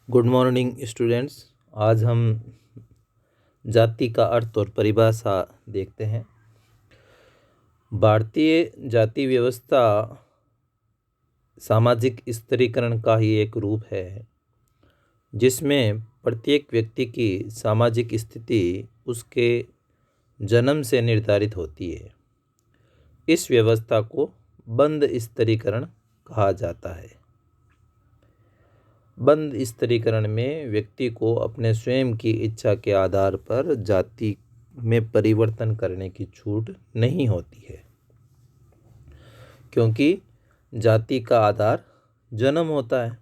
Good morning students. आज हम जाति का अर्थ और परिभाषा देखते हैं। भारतीय जाति व्यवस्था सामाजिक स्तरीकरण का ही एक रूप है जिसमें प्रत्येक व्यक्ति की सामाजिक स्थिति उसके जन्म से निर्धारित होती है। इस व्यवस्था को बंध स्तरीकरण कहा जाता है। बंध स्तरीकरण में व्यक्ति को अपने स्वयं की इच्छा के आधार पर जाति में परिवर्तन करने की छूट नहीं होती है, क्योंकि जाति का आधार जन्म होता है।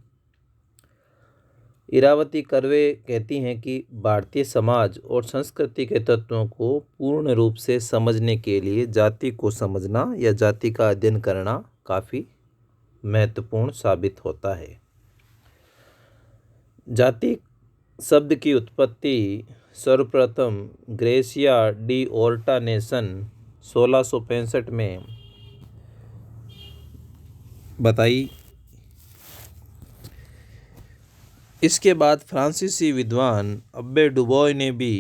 इरावती कर्वे कहती हैं कि भारतीय समाज और संस्कृति के तत्वों को पूर्ण रूप से समझने के लिए जाति को समझना या जाति का अध्ययन करना काफ़ी महत्वपूर्ण साबित होता है। जाति शब्द की उत्पत्ति सर्वप्रथम ग्रेसिया डी ओर्टा ने सन 1665 में बताई। इसके बाद फ्रांसीसी विद्वान अब्बे डुबोय ने भी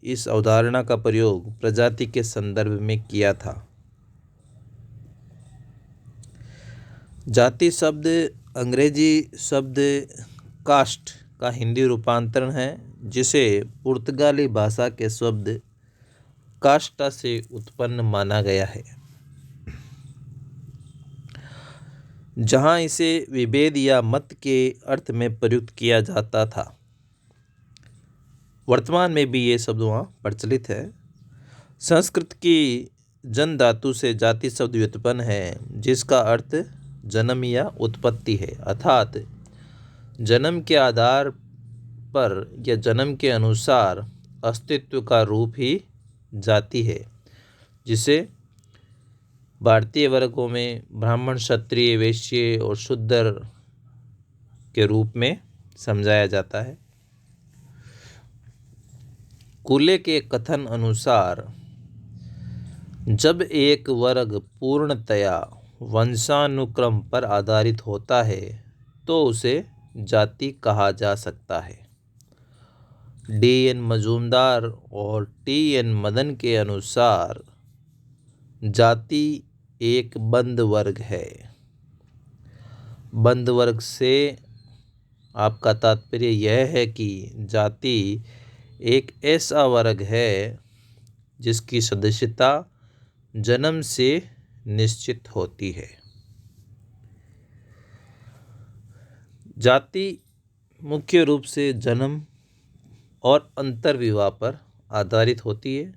इस अवधारणा का प्रयोग प्रजाति के संदर्भ में किया था। जाति शब्द अंग्रेजी शब्द कास्ट का हिंदी रूपांतरण है, जिसे पुर्तगाली भाषा के शब्द कास्टा से उत्पन्न माना गया है, जहां इसे विभेद या मत के अर्थ में प्रयुक्त किया जाता था। वर्तमान में भी ये शब्द वहाँ प्रचलित है। संस्कृत की जन धातु से जाति शब्द व्युत्पन्न है, जिसका अर्थ जन्म या उत्पत्ति है, अर्थात जन्म के आधार पर या जन्म के अनुसार अस्तित्व का रूप ही जाति है, जिसे भारतीय वर्गों में ब्राह्मण, क्षत्रिय, वैश्य और शूद्र के रूप में समझाया जाता है। कूले के कथन अनुसार जब एक वर्ग पूर्णतया वंशानुक्रम पर आधारित होता है तो उसे जाति कहा जा सकता है। डी.एन. मजूमदार और टी.एन. मदन के अनुसार जाति एक बंध वर्ग है। बंध वर्ग से आपका तात्पर्य यह है कि जाति एक ऐसा वर्ग है जिसकी सदस्यता जन्म से निश्चित होती है। जाति मुख्य रूप से जन्म और अंतर्विवाह पर आधारित होती है।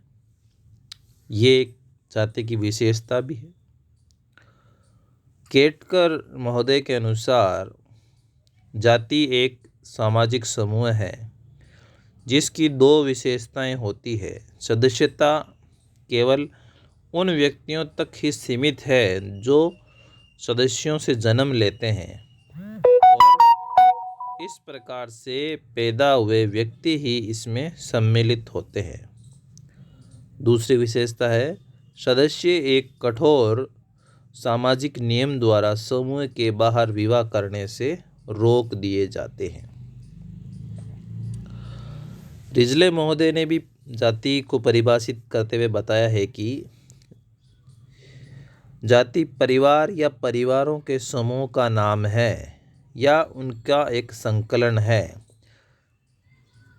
ये एक जाति की विशेषता भी है। केटकर महोदय के अनुसार जाति एक सामाजिक समूह है जिसकी दो विशेषताएं होती है। सदस्यता केवल उन व्यक्तियों तक ही सीमित है जो सदस्यों से जन्म लेते हैं, और इस प्रकार से पैदा हुए व्यक्ति ही इसमें सम्मिलित होते हैं। दूसरी विशेषता है, सदस्य एक कठोर सामाजिक नियम द्वारा समूह के बाहर विवाह करने से रोक दिए जाते हैं। रिजले महोदय ने भी जाति को परिभाषित करते हुए बताया है कि जाति परिवार या परिवारों के समूह का नाम है या उनका एक संकलन है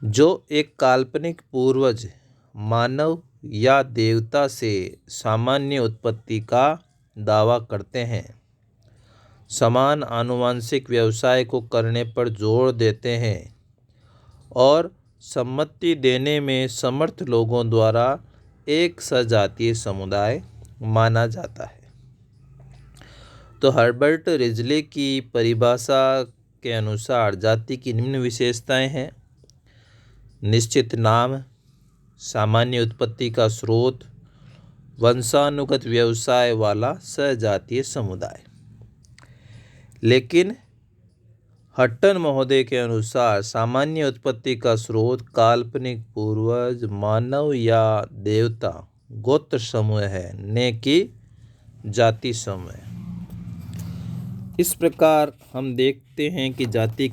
जो एक काल्पनिक पूर्वज, मानव या देवता से सामान्य उत्पत्ति का दावा करते हैं, समान आनुवंशिक व्यवसाय को करने पर जोर देते हैं और सम्मति देने में समर्थ लोगों द्वारा एक सजातीय समुदाय माना जाता है। तो हर्बर्ट रिजले की परिभाषा के अनुसार जाति की निम्न विशेषताएं हैं: निश्चित नाम, सामान्य उत्पत्ति का स्रोत, वंशानुगत व्यवसाय वाला सजातीय समुदाय। लेकिन हट्टन महोदय के अनुसार सामान्य उत्पत्ति का स्रोत काल्पनिक पूर्वज, मानव या देवता गोत्र समूह है, न कि जाति समूह। इस प्रकार हम देखते हैं कि जाति